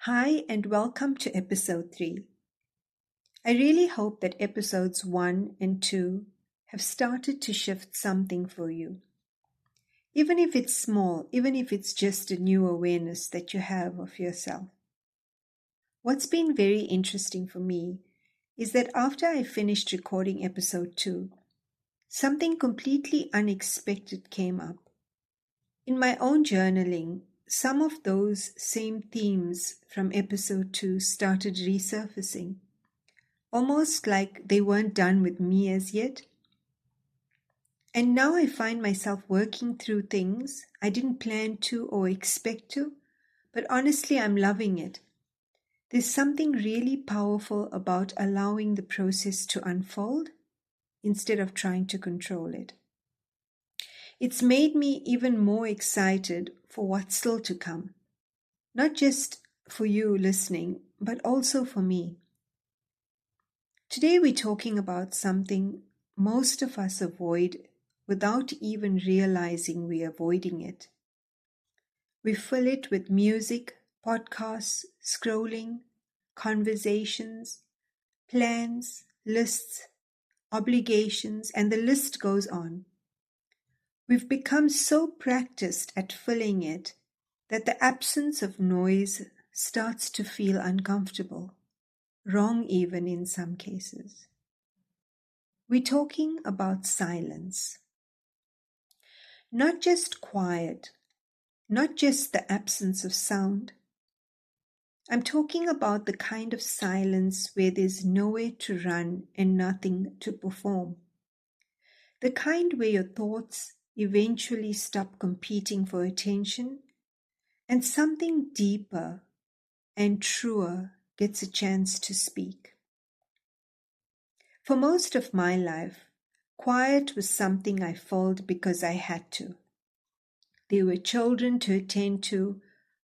Hi, and welcome to episode 3. I really hope that episodes 1 and 2 have started to shift something for you. Even if it's small, even if it's just a new awareness that you have of yourself. What's been very interesting for me is that after I finished recording episode 2, something completely unexpected came up. In my own journaling, some of those same themes from episode 2 started resurfacing. Almost like they weren't done with me as yet. And now I find myself working through things I didn't plan to or expect to, but honestly, I'm loving it. There's something really powerful about allowing the process to unfold instead of trying to control it. It's made me even more excited for what's still to come, not just for you listening, but also for me. Today we're talking about something most of us avoid without even realizing we're avoiding it. We fill it with music, podcasts, scrolling, conversations, plans, lists, obligations, and the list goes on. We've become so practiced at filling it that the absence of noise starts to feel uncomfortable, wrong even in some cases. We're talking about silence. Not just quiet, not just the absence of sound. I'm talking about the kind of silence where there's nowhere to run and nothing to perform. The kind where your thoughts eventually stop competing for attention and something deeper and truer gets a chance to speak. For most of my life, quiet was something I filled because I had to. There were children to attend to,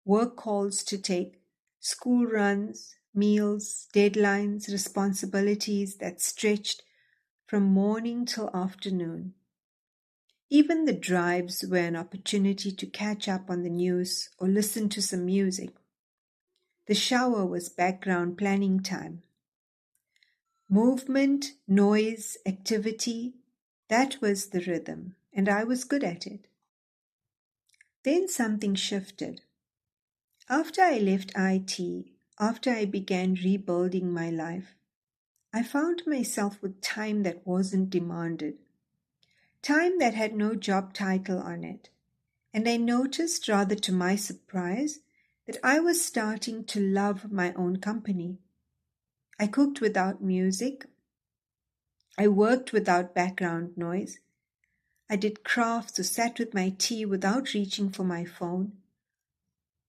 work calls to take, school runs, meals, deadlines, responsibilities that stretched from morning till afternoon. Even the drives were an opportunity to catch up on the news or listen to some music. The shower was background planning time. Movement, noise, activity, that was the rhythm, and I was good at it. Then something shifted. After I left IT, after I began rebuilding my life, I found myself with time that wasn't demanded, time that had no job title on it, and I noticed, rather to my surprise, that I was starting to love my own company. I cooked without music. I worked without background noise. I did crafts or sat with my tea without reaching for my phone.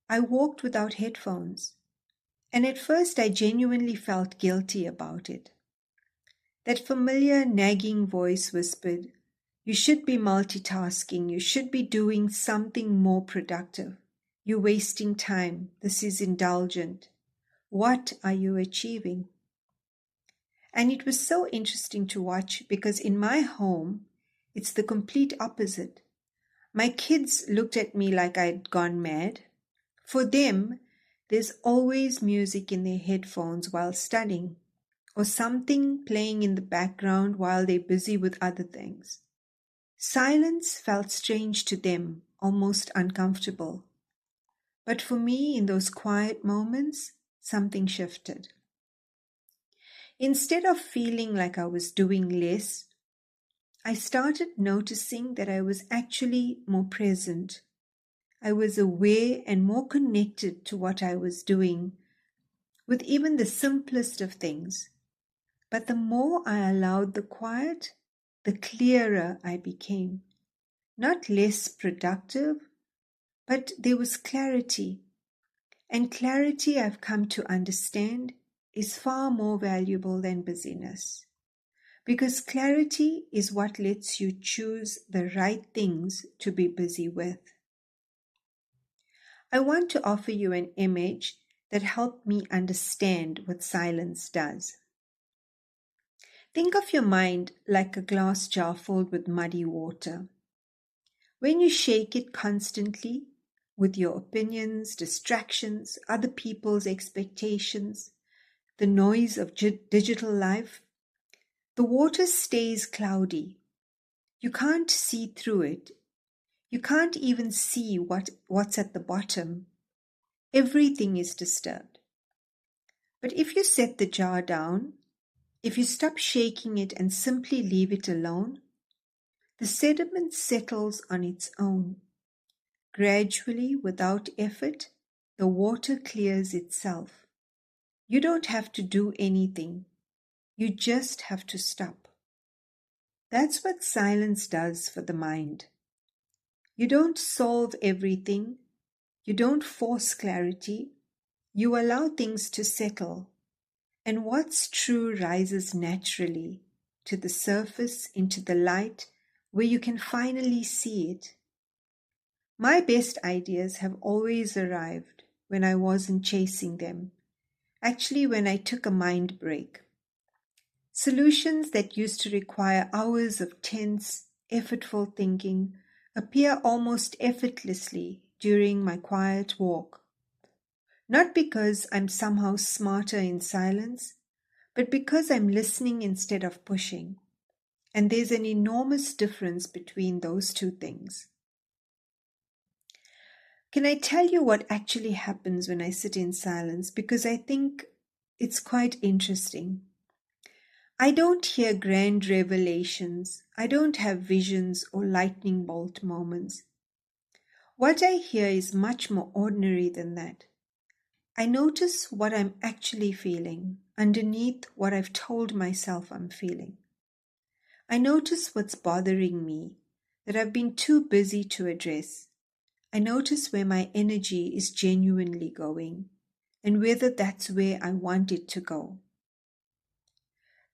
I walked without headphones. And at first I genuinely felt guilty about it. That familiar nagging voice whispered, "You should be multitasking. You should be doing something more productive. You're wasting time. This is indulgent. What are you achieving?" And it was so interesting to watch because in my home, it's the complete opposite. My kids looked at me like I'd gone mad. For them, there's always music in their headphones while studying, or something playing in the background while they're busy with other things. Silence felt strange to them, almost uncomfortable. But for me, in those quiet moments, something shifted. Instead of feeling like I was doing less, I started noticing that I was actually more present. I was aware and more connected to what I was doing, with even the simplest of things. But the more I allowed the quiet, the clearer I became. Not less productive, but there was clarity. And clarity, I've come to understand, is far more valuable than busyness. Because clarity is what lets you choose the right things to be busy with. I want to offer you an image that helped me understand what silence does. Think of your mind like a glass jar filled with muddy water. When you shake it constantly, with your opinions, distractions, other people's expectations, the noise of digital life, the water stays cloudy. You can't see through it. You can't even see what's at the bottom. Everything is disturbed. But if you set the jar down, if you stop shaking it and simply leave it alone, the sediment settles on its own. Gradually, without effort, the water clears itself. You don't have to do anything. You just have to stop. That's what silence does for the mind. You don't solve everything. You don't force clarity. You allow things to settle. And what's true rises naturally to the surface, into the light, where you can finally see it. My best ideas have always arrived when I wasn't chasing them. Actually, when I took a mind break. Solutions that used to require hours of tense, effortful thinking appear almost effortlessly during my quiet walk. Not because I'm somehow smarter in silence, but because I'm listening instead of pushing. And there's an enormous difference between those two things. Can I tell you what actually happens when I sit in silence? Because I think it's quite interesting. I don't hear grand revelations. I don't have visions or lightning bolt moments. What I hear is much more ordinary than that. I notice what I'm actually feeling underneath what I've told myself I'm feeling. I notice what's bothering me that I've been too busy to address. I notice where my energy is genuinely going and whether that's where I want it to go.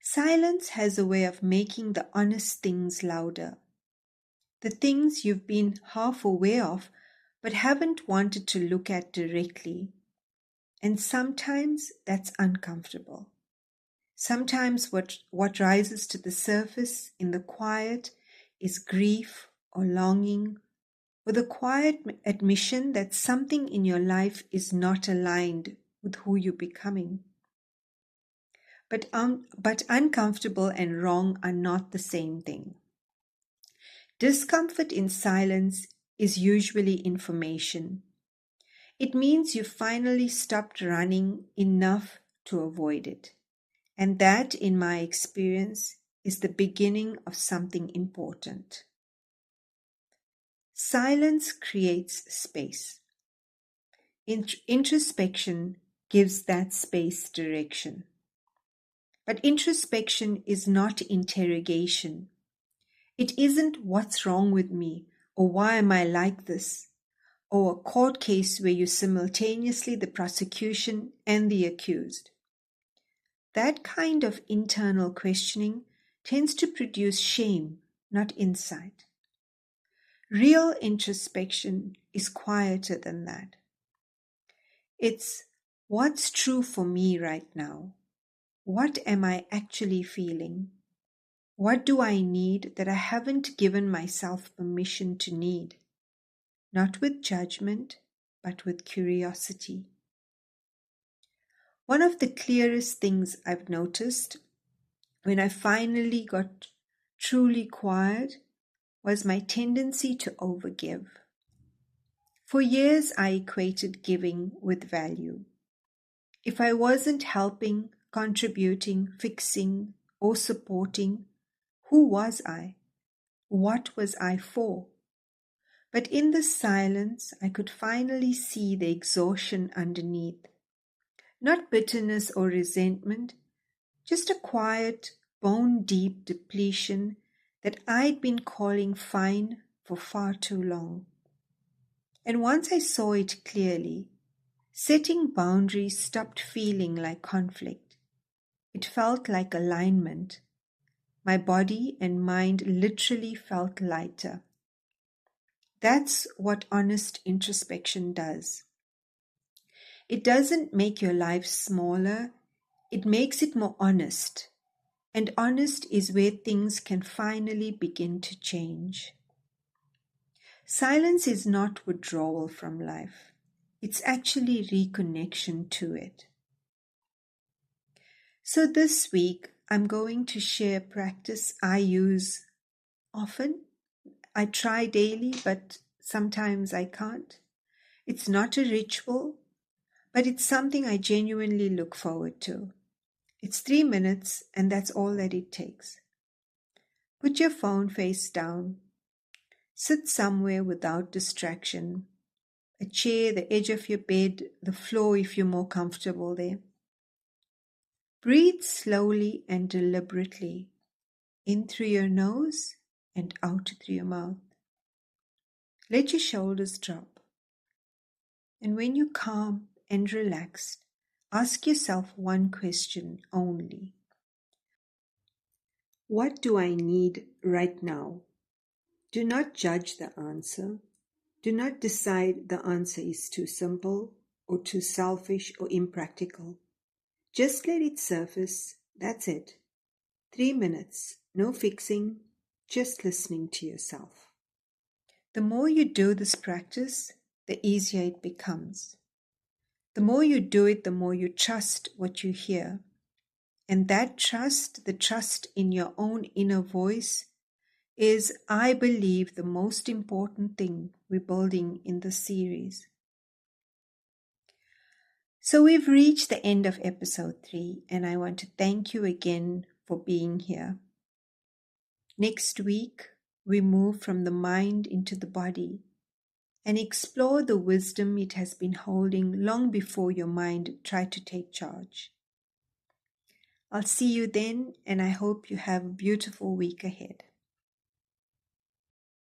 Silence has a way of making the honest things louder. The things you've been half aware of but haven't wanted to look at directly. And sometimes that's uncomfortable. Sometimes what rises to the surface in the quiet is grief or longing, or the quiet admission that something in your life is not aligned with who you're becoming. But uncomfortable and wrong are not the same thing. Discomfort in silence is usually information. It means you finally stopped running enough to avoid it. And that, in my experience, is the beginning of something important. Silence creates space. Introspection gives that space direction. But introspection is not interrogation. It isn't what's wrong with me or why am I like this, or a court case where you're simultaneously the prosecution and the accused. That kind of internal questioning tends to produce shame, not insight. Real introspection is quieter than that. It's what's true for me right now. What am I actually feeling? What do I need that I haven't given myself permission to need? Not with judgment, but with curiosity. One of the clearest things I've noticed when I finally got truly quiet was my tendency to overgive. For years, I equated giving with value. If I wasn't helping, contributing, fixing, or supporting, who was I? What was I for? But in the silence, I could finally see the exhaustion underneath. Not bitterness or resentment, just a quiet, bone-deep depletion that I'd been calling fine for far too long. And once I saw it clearly, setting boundaries stopped feeling like conflict. It felt like alignment. My body and mind literally felt lighter. That's what honest introspection does. It doesn't make your life smaller, it makes it more honest. And honest is where things can finally begin to change. Silence is not withdrawal from life. It's actually reconnection to it. So this week, I'm going to share a practice I use often. I try daily, but sometimes I can't. It's not a ritual, but it's something I genuinely look forward to. It's 3 minutes, and that's all that it takes. Put your phone face down. Sit somewhere without distraction. A chair, the edge of your bed, the floor if you're more comfortable there. Breathe slowly and deliberately, in through your nose and out through your mouth. Let your shoulders drop. And when you're calm and relaxed, ask yourself one question only. What do I need right now? Do not judge the answer. Do not decide the answer is too simple or too selfish or impractical. Just let it surface. That's it. 3 minutes. No fixing. Just listening to yourself. The more you do this practice, the easier it becomes. The more you do it, the more you trust what you hear. And that trust, the trust in your own inner voice, is, I believe, the most important thing we're building in this series. So we've reached the end of episode 3, and I want to thank you again for being here. Next week, we move from the mind into the body and explore the wisdom it has been holding long before your mind tried to take charge. I'll see you then, and I hope you have a beautiful week ahead.